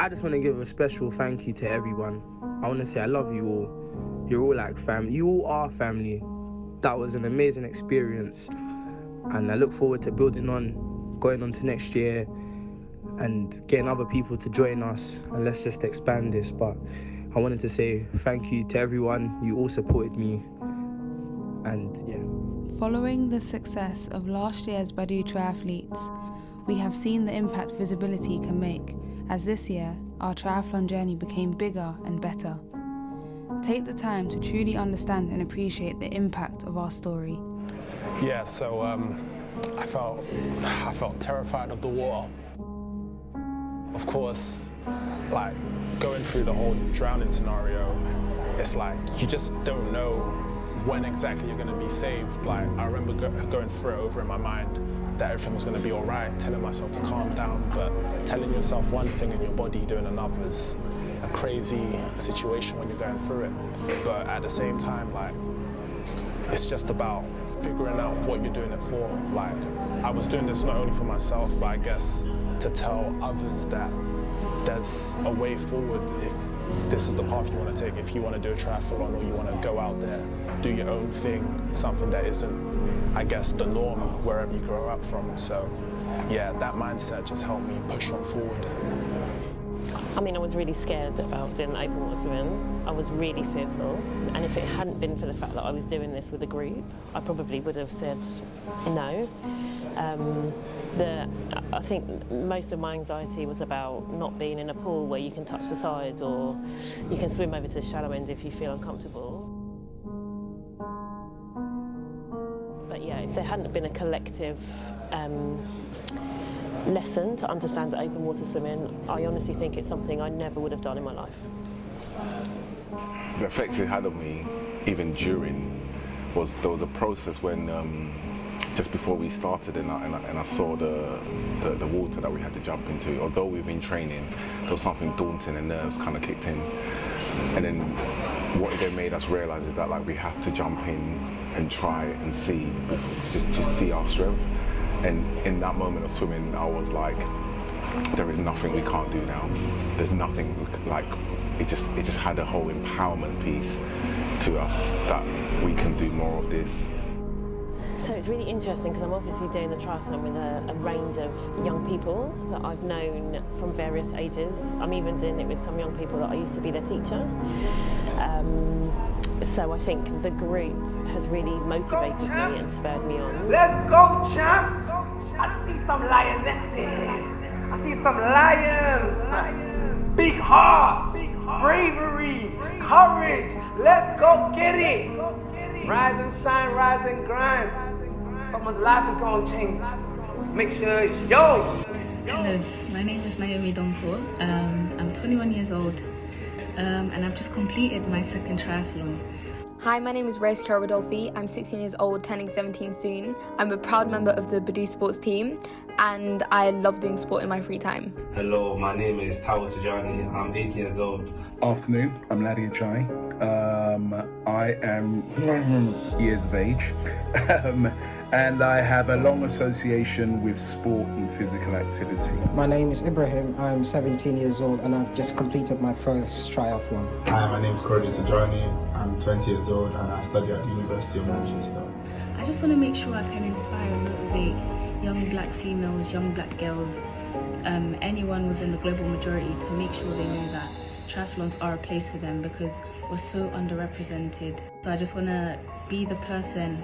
I just want to give a special thank you to everyone. I want to say I love you all. You're all like family. You all are family. That was an amazing experience. And I look forward to going on to next year and getting other people to join us. And let's just expand this. But I wanted to say thank you to everyone. You all supported me. And yeah. Following the success of last year's Badoo Triathletes, we have seen the impact visibility can make, as this year, our triathlon journey became bigger and better. Take the time to truly understand and appreciate the impact of our story. Yeah, so I felt terrified of the water. Of course, like going through the whole drowning scenario, it's like you just don't know when exactly you're going to be saved. Like I remember going through it over in my mind that everything was going to be all right, telling myself to calm down, but telling yourself one thing and your body doing another is a crazy situation when you're going through it. But at the same time, like it's just about figuring out what you're doing it for. Like I was doing this not only for myself, but I guess to tell others that there's a way forward if this is the path you want to take. If you want to do a triathlon or you want to go out there, do your own thing, something that isn't, I guess, the norm wherever you grow up from. So yeah, that mindset just helped me push on forward. I mean, I was really scared about doing open water swimming. I was really fearful. And if it hadn't been for the fact that I was doing this with a group, I probably would have said no. I think most of my anxiety was about not being in a pool where you can touch the side or you can swim over to the shallow end if you feel uncomfortable. But yeah, if there hadn't been a collective lesson to understand the open water swimming, I honestly think it's something I never would have done in my life. The effects it had on me, even during, there was a process when just before we started and I saw the water that we had to jump into. Although we've been training, there was something daunting and nerves kind of kicked in. And then what it made us realise is that like we have to jump in and try and see, just to see our strength. And in that moment of swimming, I was like, there is nothing we can't do now. There's nothing, like, it just had a whole empowerment piece to us that we can do more of this. So it's really interesting because I'm obviously doing the triathlon with a range of young people that I've known from various ages. I'm even doing it with some young people that I used to be their teacher. So I think the group has really motivated me and spurred me on. Let's go, champs! I see some lionesses. I see some lions. Big hearts, bravery, courage. Let's go get it. Rise and shine, rise and grind. Someone's life is gonna change. Make sure it's yours. Hello, my name is Naomi Donko. I'm 21 years old and I've just completed my second triathlon. Hi, my name is Grace Kara Rodolfi. I'm 16 years old, turning 17 soon. I'm a proud member of the Badoo sports team and I love doing sport in my free time. Hello, my name is Tawa Tijani. I'm 18 years old. Afternoon, I'm Laddie Ajay. I am years of age and I have a long association with sport and physical activity. My name is Ibrahim. I'm 17 years old and I've just completed my first triathlon. Hi, my name is Corey Sajani. I'm 20 years old and I study at the University of Manchester. I just want to make sure I can inspire and motivate young black females, young black girls, anyone within the global majority to make sure they know that triathlons are a place for them because we're so underrepresented. So I just want to be the person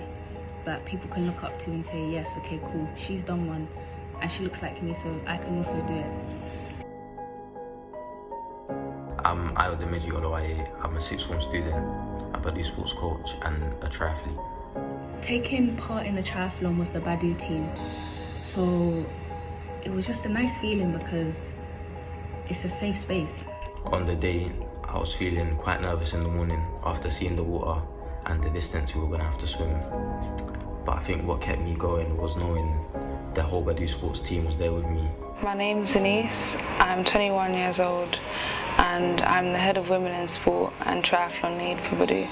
that people can look up to and say, yes, okay, cool, she's done one and she looks like me, so I can also do it. I'm Ayodemiji Olowaye. I'm a sixth form student, a Badoo sports coach and a triathlete. Taking part in the triathlon with the Badoo team, so it was just a nice feeling because it's a safe space. On the day, I was feeling quite nervous in the morning after seeing the water and the distance we were going to have to swim. But I think what kept me going was knowing the whole Badoo sports team was there with me. My name's Denise, I'm 21 years old and I'm the head of women in sport and triathlon lead for Badoo.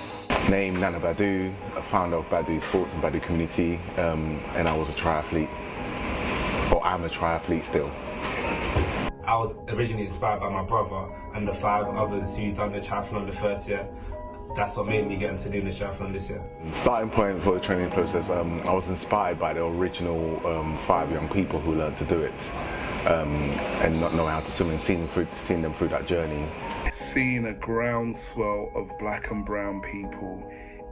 Name Nana Badoo, a founder of Badoo Sports and Badoo Community, and I was a triathlete, or I'm a triathlete still. I was originally inspired by my brother and the 5 others who done the triathlon the first year. That's what made me get into doing the triathlon this year. Starting point for the training process, I was inspired by the original 5 young people who learned to do it and not know how to swim, and seeing them through that journey. Seeing a groundswell of black and brown people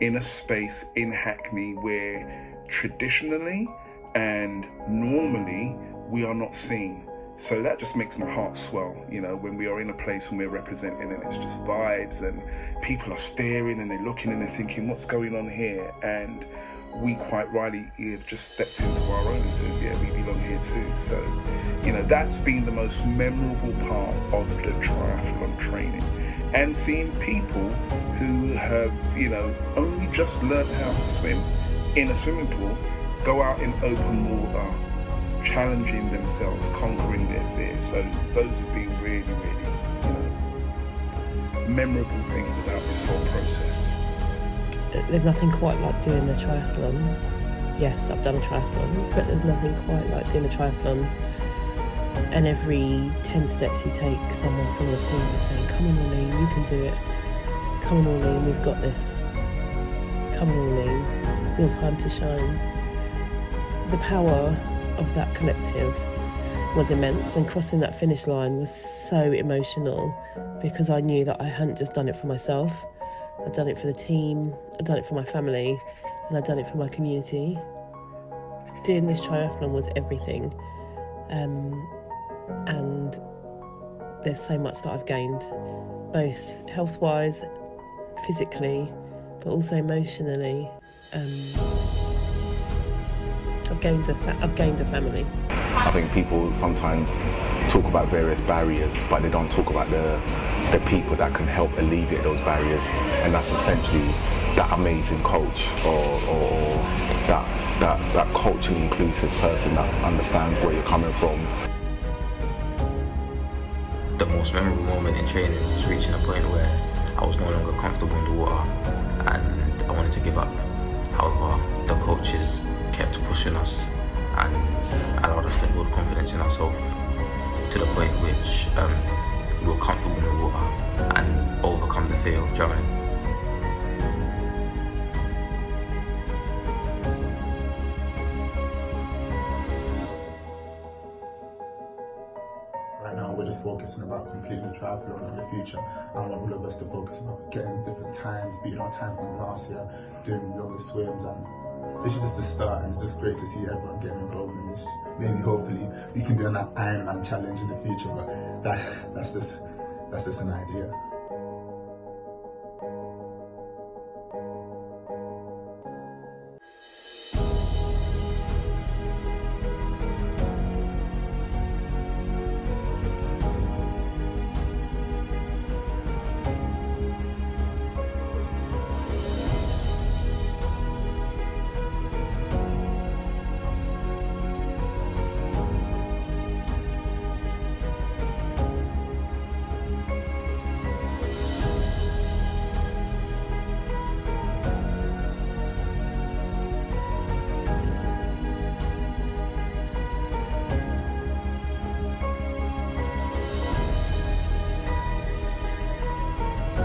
in a space in Hackney where traditionally and normally we are not seen. So that just makes my heart swell, you know, when we are in a place and we're representing and it's just vibes and people are staring and they're looking and they're thinking, what's going on here? And we quite rightly have just stepped into our own and said, yeah, we belong here too. So, you know, that's been the most memorable part of the triathlon training. And seeing people who have, you know, only just learned how to swim in a swimming pool, go out in open water, challenging themselves, conquering their fears. So those have been really, really, you know, memorable things about this whole process. There's nothing quite like doing the triathlon. Yes, I've done a triathlon, but there's nothing quite like doing a triathlon. And every 10 steps you take, someone from the team is saying, come on Orleen, you can do it. Come on Orleen, we've got this. Come on Orleen, your time to shine. The power of that collective was immense, and crossing that finish line was so emotional because I knew that I hadn't just done it for myself. I'd done it for the team, I'd done it for my family, and I'd done it for my community. Doing this triathlon was everything, and there's so much that I've gained, both health-wise, physically, but also emotionally. I've gained a family. I think people sometimes talk about various barriers, but they don't talk about the people that can help alleviate those barriers, and that's essentially that amazing coach or that culturally inclusive person that understands where you're coming from. The most memorable moment in training was reaching a point where I was no longer comfortable in the water and I wanted to give up. However, the coaches kept pushing us and allowed us to build confidence in ourselves to the point which we were comfortable in the water and overcome the fear of drowning. Right now we're just focusing about completing the triathlon in the future. I want all of us to focus about getting different times, beating our time from last year, doing longer swims, and this is just the start, and it's just great to see everyone getting involved in this. Maybe hopefully we can do an Ironman challenge in the future, but that's just an idea.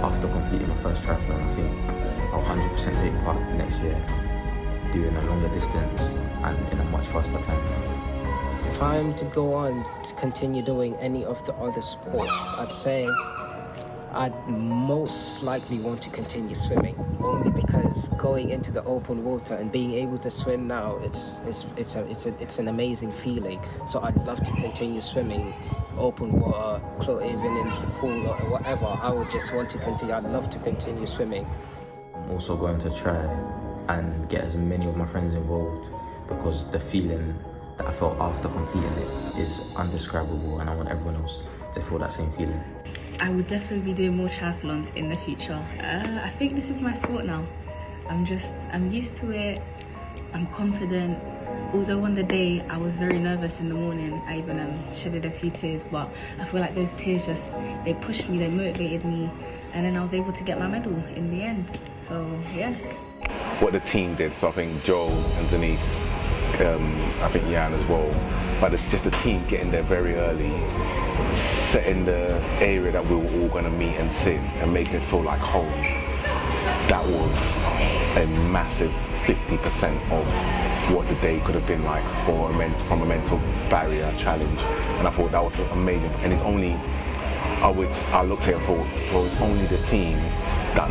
After completing my first triathlon, I think I'll 100% take part next year, doing a longer distance and in a much faster time. If I'm to go on to continue doing any of the other sports, I'd say I'd most likely want to continue swimming, only because going into the open water and being able to swim now, it's an amazing feeling. So I'd love to continue swimming, open water, even in the pool or whatever. I would just want to continue. I'd love to continue swimming. I'm also going to try and get as many of my friends involved, because the feeling that I felt after completing it is indescribable, and I want everyone else to feel that same feeling. I would definitely be doing more triathlons in the future. I think this is my sport now. I'm used to it. I'm confident. Although on the day I was very nervous in the morning, I even shedded a few tears, but I feel like those tears they pushed me, they motivated me, and then I was able to get my medal in the end. So yeah. What the team did, so I think Joel and Denise, I think Jan as well, but just the team getting there very early, setting the area that we were all going to meet and sit and making it feel like home, that was a massive 50% of what the day could have been like from a mental barrier challenge. And I thought that was amazing. And it's only, I looked at it and thought, well, it's only the team that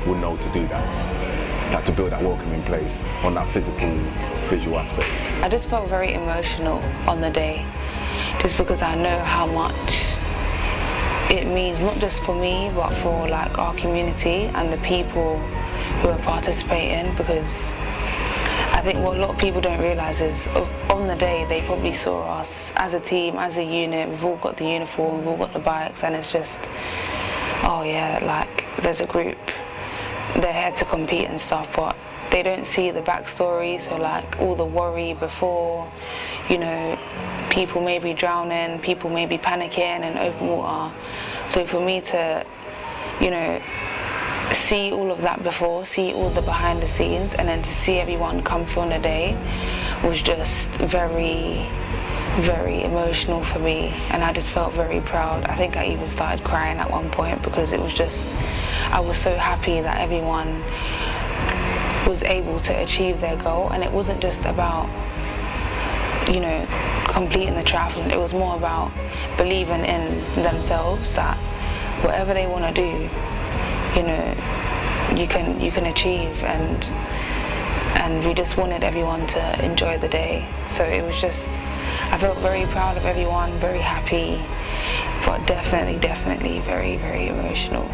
will know to do that to build that welcoming place on that visual aspect. I just felt very emotional on the day, just because I know how much it means, not just for me, but for like our community and the people who are participating, because I think what a lot of people don't realise is on the day they probably saw us as a team, as a unit, we've all got the uniform, we've all got the bikes, and it's just, oh yeah, like there's a group, they're here to compete and stuff, but they don't see the backstory, so like all the worry before, you know, people may be drowning, people may be panicking in open water. So for me to, you know, see all of that before, see all the behind the scenes, and then to see everyone come through on the day was just very, very emotional for me, and I just felt very proud. I think I even started crying at one point, because it was just, I was so happy that everyone was able to achieve their goal. And it wasn't just about, you know, completing the triathlon, it was more about believing in themselves, that whatever they want to do, you know, you can achieve, and we just wanted everyone to enjoy the day. So it was just, I felt very proud of everyone, very happy, but definitely very, very emotional.